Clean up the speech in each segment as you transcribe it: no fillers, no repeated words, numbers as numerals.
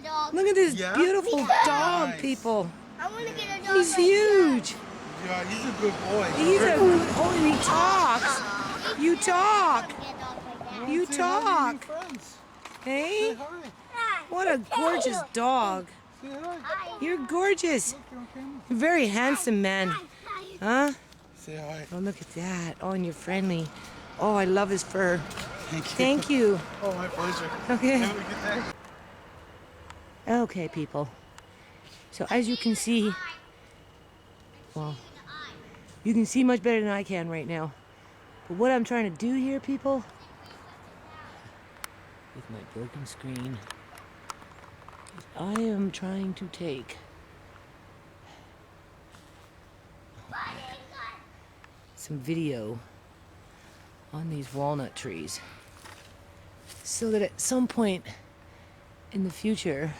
a dog. Look at this beautiful dog, Nice. people. I want to get a dog. He's like huge. Yeah, he's a good boy. He's a good. Oh, and he talks. that. You talk. I want to get a dog like that. You Say hi to your talk. friends. Hey, Say hi. what a gorgeous dog. Say hi. You're gorgeous. Look, you're on camera. You're a very handsome man. Huh? Say hi. Oh, look at that. Oh, and you're friendly. Oh, I love his fur. Thank you. Thank you. Oh, my pleasure. Okay. Have a good day. Okay, people. So as you can see, well, you can see much better than I can right now. But what I'm trying to do here, people, with my broken screen, is I am trying to take some video on these walnut trees so that at some point in the future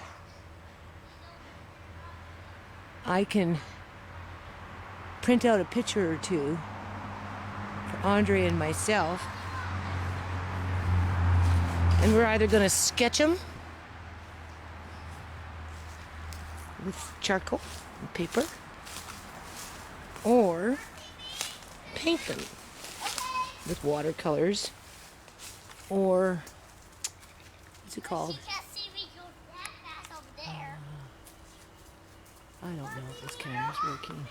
I can print out a picture or two for Andre and myself, and we're either going to sketch them with charcoal and paper or paint them with watercolors, or what's it called? You can't see me go that fast over there. I don't know if this camera's working.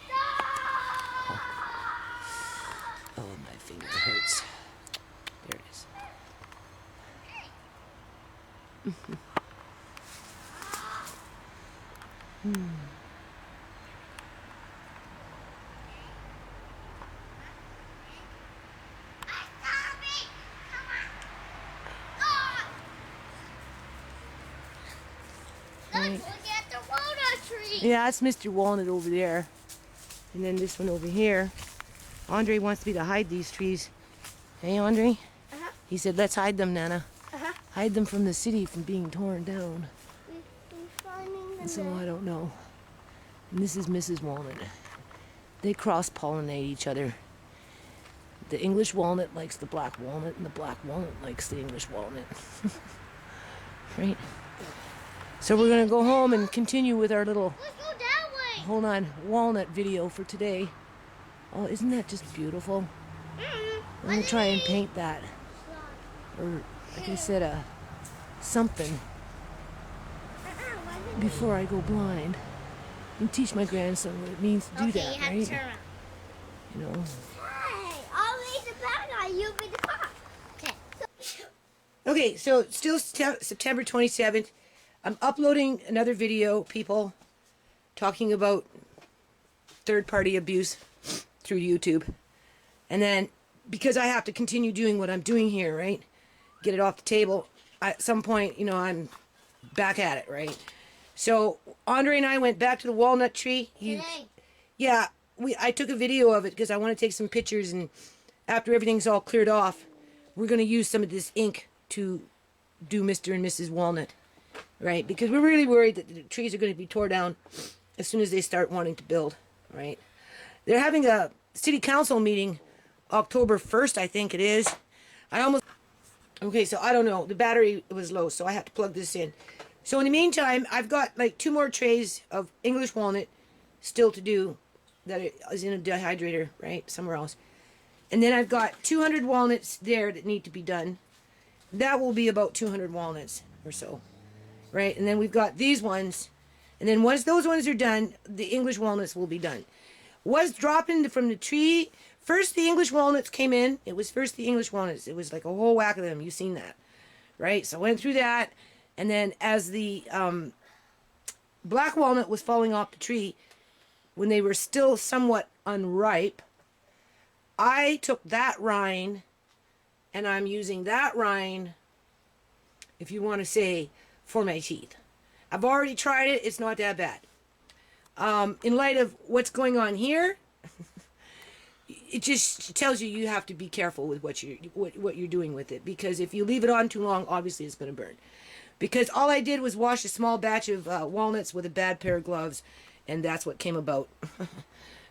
Oh, my finger hurts. There it is. Look, look at the walnut tree. Yeah, that's Mr. Walnut over there. And then this one over here. Andre wants me to hide these trees. Hey, Andre? Uh-huh. He said, let's hide them, Nana. Uh-huh. Hide them from the city from being torn down. We're finding them. And so I don't know. And this is Mrs. Walnut. They cross-pollinate each other. The English walnut likes the black walnut, and the black walnut likes the English walnut. Right? So we're going to go home and continue with our little, Let's go that way. hold on, walnut video for today. Oh, isn't that just beautiful? I'm going to try and paint that. Or, like I said, something before I go blind. And teach my grandson what it means to do that, you have right? to turn around. You know. Hey, I'll be the bad guy. You be the cop. Okay. Okay, so it's still September 27th. I'm uploading another video, people, talking about third-party abuse through YouTube. And then, because I have to continue doing what I'm doing here, right? Get it off the table. At some point, you know, I'm back at it, right? So, Andre and I went back to the walnut tree. Today. Yeah, I took a video of it because I want to take some pictures, and after everything's all cleared off, we're going to use some of this ink to do Mr. and Mrs. Walnut, right? Because we're really worried that the trees are going to be torn down as soon as they start wanting to build, right? They're having a city council meeting October 1st, I think it is. Okay, so I don't know. The battery was low, so I have to plug this in. So in the meantime, I've got like 2 more trays of English walnut still to do that is in a dehydrator, right? Somewhere else. And then I've got 200 walnuts there that need to be done. That will be about 200 walnuts or so, right? And then we've got these ones. And then once those ones are done, the English walnuts will be done. Was dropping from the tree. First the English walnuts came in. It was first the English walnuts. It was like a whole whack of them. You've seen that, right? So I went through that. And then as the black walnut was falling off the tree, when they were still somewhat unripe, I took that rind, and I'm using that rind, if you want to say, for my teeth. I've already tried it. It's not that bad. In light of what's going on here, it just tells you have to be careful with what you're doing with it, because if you leave it on too long, obviously it's going to burn. Because all I did was wash a small batch of walnuts with a bad pair of gloves, and that's what came about.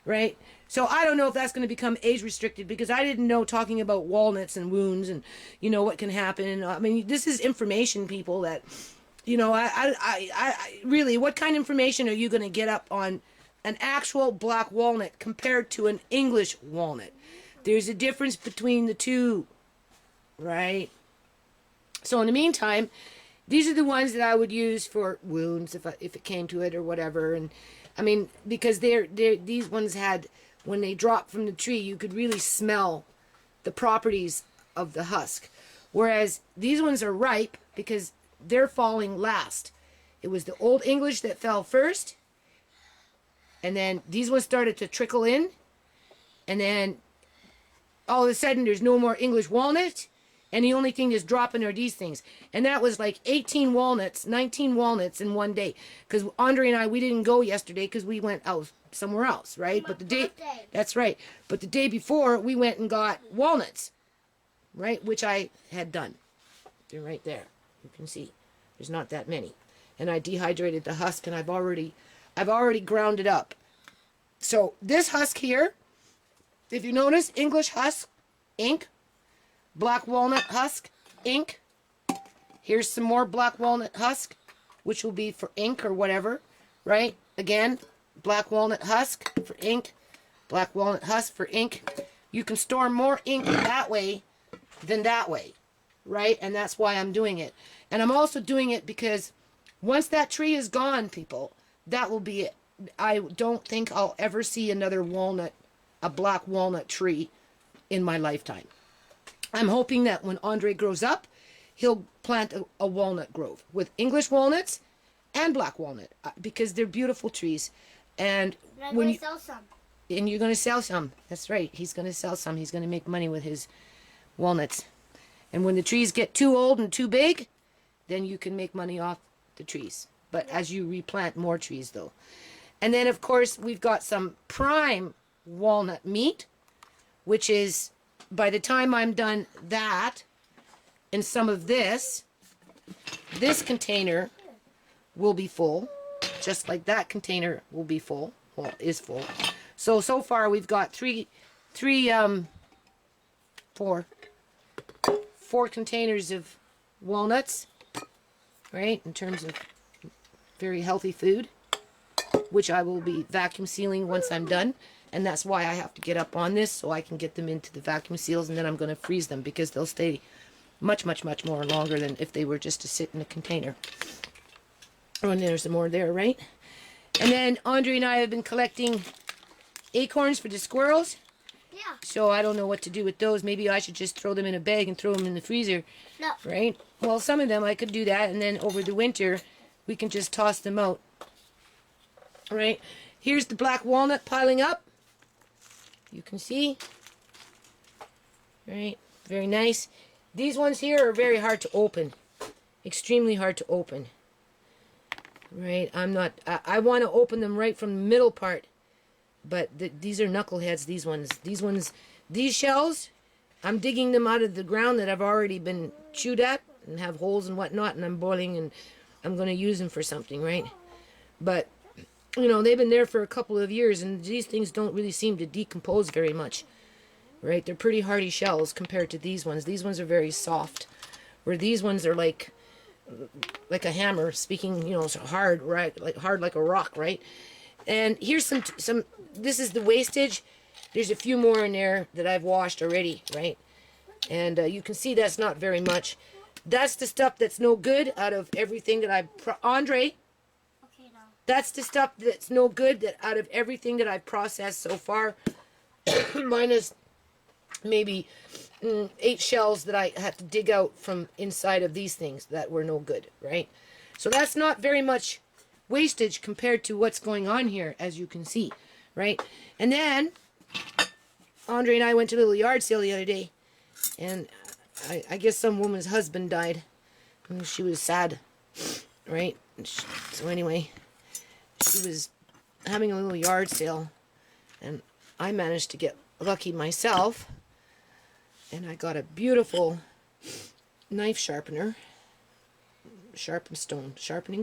Right? So I don't know if that's going to become age restricted, because I didn't know talking about walnuts and wounds and, you know, what can happen. I mean, this is information, people, that you know, really, what kind of information are you going to get up on an actual black walnut compared to an English walnut? There's a difference between the two, right? So in the meantime, these are the ones that I would use for wounds if it came to it or whatever. And I mean, because these ones had, when they dropped from the tree, you could really smell the properties of the husk. Whereas these ones are ripe because they're falling last. It was the Old English that fell first, and then these ones started to trickle in, and then all of a sudden there's no more English walnut, and the only thing that's dropping are these things. And that was like 18 walnuts, 19 walnuts in one day. Because Andre and I, we didn't go yesterday because we went out somewhere else, right? But the day, that's right. But the day before, we went and got walnuts, right? Which I had done. They're right there. You can see there's not that many. And I dehydrated the husk, and I've already ground it up. So this husk here, if you notice, English husk, ink. Black walnut husk, ink. Here's some more black walnut husk, which will be for ink or whatever, right? Again, black walnut husk for ink, black walnut husk for ink. You can store more ink that way than that way, right? And that's why I'm doing it. And I'm also doing it because once that tree is gone, people, that will be it. I don't think I'll ever see another walnut, a black walnut tree in my lifetime. I'm hoping that when Andre grows up, he'll plant a walnut grove with English walnuts and black walnut because they're beautiful trees. And I'm going to sell some. And you're going to sell some. That's right. He's going to sell some. He's going to make money with his walnuts. And when the trees get too old and too big, then you can make money off the trees. But as you replant more trees, though. And then, of course, we've got some prime walnut meat, which is, by the time I'm done that and some of this container will be full, just like that container will be full, well, is full. So far we've got four containers of walnuts, right, in terms of very healthy food, which I will be vacuum sealing once I'm done. And that's why I have to get up on this, so I can get them into the vacuum seals, and then I'm going to freeze them because they'll stay much, much, much more longer than if they were just to sit in a container. Oh, and there's some more there, right? And then Andre and I have been collecting acorns for the squirrels. Yeah. So I don't know what to do with those. Maybe I should just throw them in a bag and throw them in the freezer. No. Right? Well, some of them I could do that, and then over the winter we can just toss them out. Right? Here's the black walnut piling up. You can see, right? Very nice. These ones here are very hard to open, extremely hard to open, right? I want to open them right from the middle part, but these are knuckleheads, these ones. These shells, I'm digging them out of the ground that I've already been chewed at and have holes and whatnot, and I'm boiling, and I'm going to use them for something, right? But you know, they've been there for a couple of years, and these things don't really seem to decompose very much, right? They're pretty hardy shells compared to these ones. These ones are very soft, where these ones are like a hammer, speaking, you know, so hard, right? Like hard like a rock, right? And here's some. This is the wastage. There's a few more in there that I've washed already, right? And you can see that's not very much. That's the stuff that's no good out of everything that Andre. That's the stuff that's no good that out of everything that I've processed so far, minus maybe 8 shells that I had to dig out from inside of these things that were no good, right? So that's not very much wastage compared to what's going on here, as you can see, right? And then Andre and I went to a little yard sale the other day, and I guess some woman's husband died, and she was sad, right? So anyway, she was having a little yard sale, and I managed to get lucky myself, and I got a beautiful knife sharpener, sharpening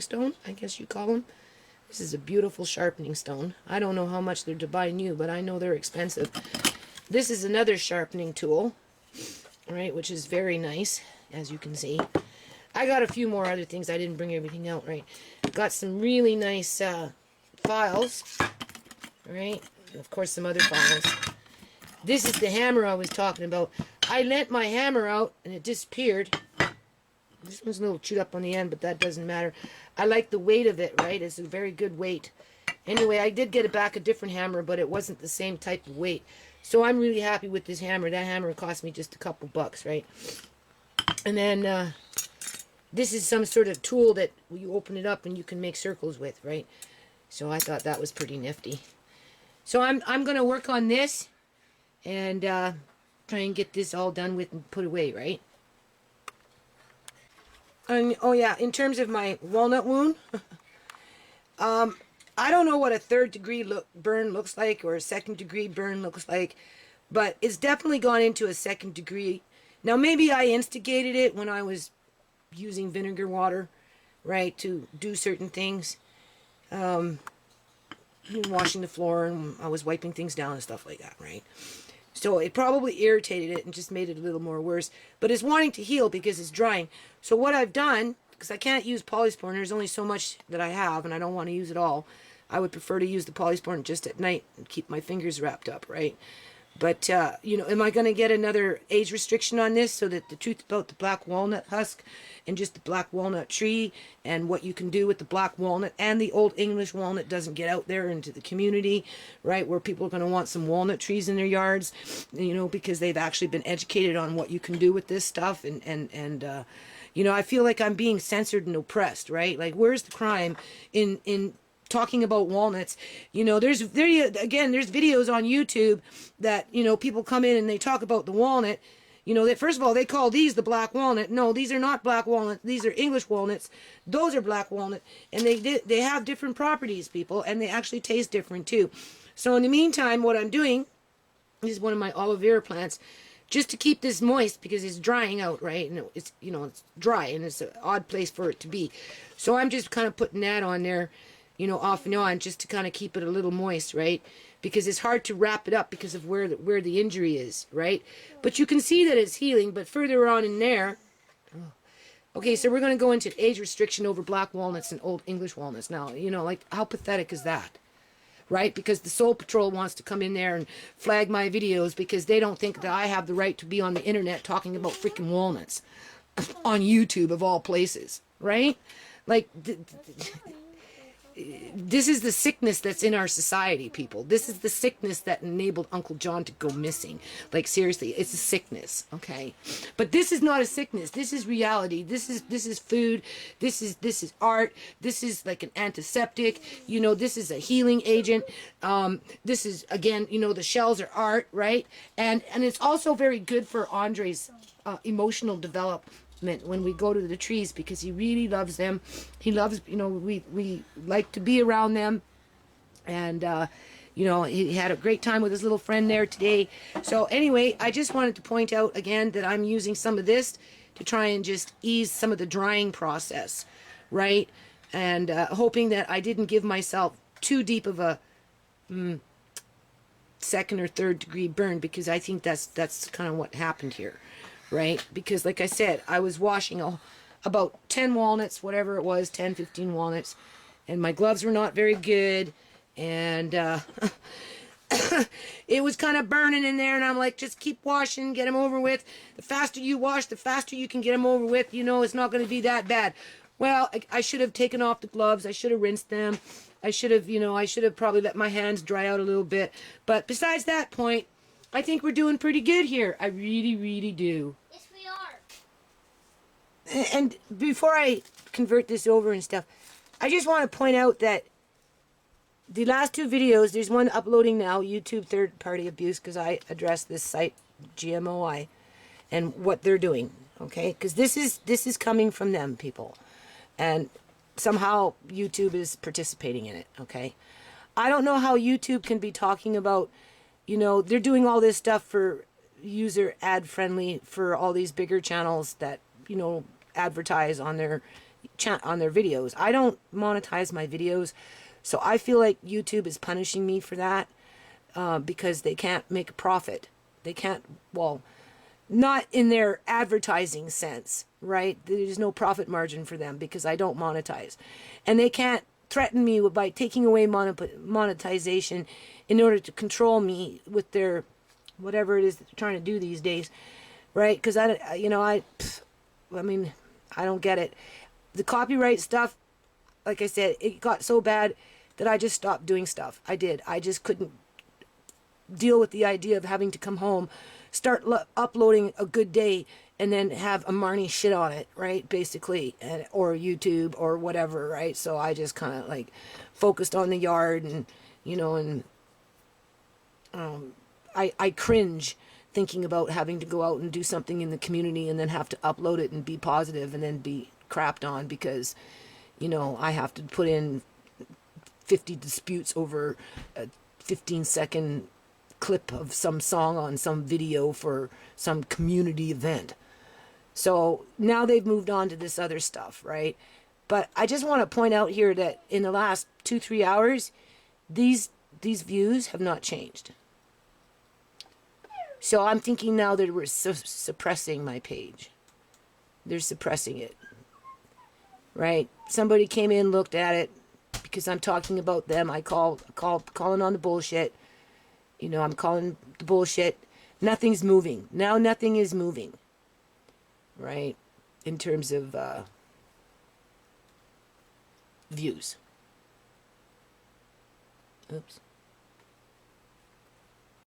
stone, I guess you call them. This is a beautiful sharpening stone. I don't know how much they're to buy new, but I know they're expensive. This is another sharpening tool, right, which is very nice, as you can see. I got a few more other things. I didn't bring everything out, right? Got some really nice files, right? And of course, some other files. This is the hammer I was talking about. I lent my hammer out, and it disappeared. This one's a little chewed up on the end, but that doesn't matter. I like the weight of it, right? It's a very good weight. Anyway, I did get it back a different hammer, but it wasn't the same type of weight. So I'm really happy with this hammer. That hammer cost me just a couple bucks, right? And then this is some sort of tool that you open it up and you can make circles with, right? So I thought that was pretty nifty. So I'm going to work on this and try and get this all done with and put away, right? And, oh yeah, in terms of my walnut wound, I don't know what a 3rd degree burn looks like or a 2nd degree burn looks like, but it's definitely gone into a 2nd degree. Now maybe I instigated it when I was using vinegar water, right, to do certain things. Washing the floor, and I was wiping things down and stuff like that, right? So it probably irritated it and just made it a little more worse. But it's wanting to heal because it's drying. So what I've done, because I can't use polysporin, there's only so much that I have, and I don't want to use it all. I would prefer to use the polysporin just at night and keep my fingers wrapped up, right? But, you know, am I going to get another age restriction on this so that the truth about the black walnut husk and just the black walnut tree and what you can do with the black walnut and the old English walnut doesn't get out there into the community, right, where people are going to want some walnut trees in their yards, you know, because they've actually been educated on what you can do with this stuff. And you know, I feel like I'm being censored and oppressed, right? Like, where's the crime in talking about walnuts? You know, there's videos on YouTube that, you know, people come in and they talk about the walnut. You know, that first of all, they call these the black walnut. No, these are not black walnuts. These are English walnuts. Those are black walnut, and they have different properties, people, and they actually taste different too. So in the meantime, what I'm doing, this is one of my aloe vera plants, just to keep this moist because it's drying out, right? And it's, you know, it's dry and it's an odd place for it to be. So I'm just kind of putting that on there, you know, off and on, just to kind of keep it a little moist, right? Because it's hard to wrap it up because of where the injury is, right? But you can see that it's healing. But further on in there, okay, so we're going to go into age restriction over black walnuts and old English walnuts. Now, you know, like, how pathetic is that? Right? Because the Soul Patrol wants to come in there and flag my videos because they don't think that I have the right to be on the internet talking about freaking walnuts on YouTube of all places, right? Like, this is the sickness that's in our society, people. This is the sickness that enabled Uncle John to go missing. Like, seriously, it's a sickness, okay? But this is not a sickness. This is reality. This is food. This is art. This is like an antiseptic. You know, this is a healing agent. This is, again, you know, the shells are art, right? And it's also very good for Andre's emotional development when we go to the trees, because he really loves them. He loves, you know, we like to be around them. And you know, he had a great time with his little friend there today. So anyway, I just wanted to point out again that I'm using some of this to try and just ease some of the drying process, right? And hoping that I didn't give myself too deep of a 2nd or 3rd degree burn, because I think that's kind of what happened here. Right? Because like I said, I was washing about 10 walnuts, whatever it was, 10, 15 walnuts, and my gloves were not very good, and it was kind of burning in there, and I'm like, just keep washing, get them over with. The faster you wash, the faster you can get them over with. You know, it's not going to be that bad. Well, I should have taken off the gloves. I should have rinsed them. I should have, you know, I should have probably let my hands dry out a little bit. But besides that point, I think we're doing pretty good here. I really, really do. Yes, we are. And before I convert this over and stuff, I just want to point out that the last 2 videos, there's one uploading now, YouTube third-party abuse, because I addressed this site, GMOI, and what they're doing, okay? Because this is coming from them, people. And somehow YouTube is participating in it, okay? I don't know how YouTube can be talking about, you know, they're doing all this stuff for user ad friendly for all these bigger channels that, you know, advertise on their videos. I don't monetize my videos, so I feel like YouTube is punishing me for that because they can't make a profit. They can't, well, not in their advertising sense, right? There's no profit margin for them because I don't monetize. And they can't threaten me by taking away monetization in order to control me with their whatever it is that they're trying to do these days, right? Because I mean, I don't get it. The copyright stuff, like I said, it got so bad that I just stopped doing stuff. I did. I just couldn't deal with the idea of having to come home, start uploading a good day, and then have a Marnie shit on it, right? Basically, or YouTube or whatever, right? So I just kind of like focused on the yard, and I cringe thinking about having to go out and do something in the community and then have to upload it and be positive and then be crapped on because, I have to put in 50 disputes over a 15-second clip of some song on some video for some community event. So now they've moved on to this other stuff, right? But I just want to point out here that in the last 2-3 hours, these views have not changed. So I'm thinking now that we're suppressing my page. They're suppressing it, right? Somebody came in, looked at it, because I'm talking about them. I calling on the bullshit. I'm calling the bullshit. Nothing's moving. Now nothing is moving, right? In terms of views. Oops.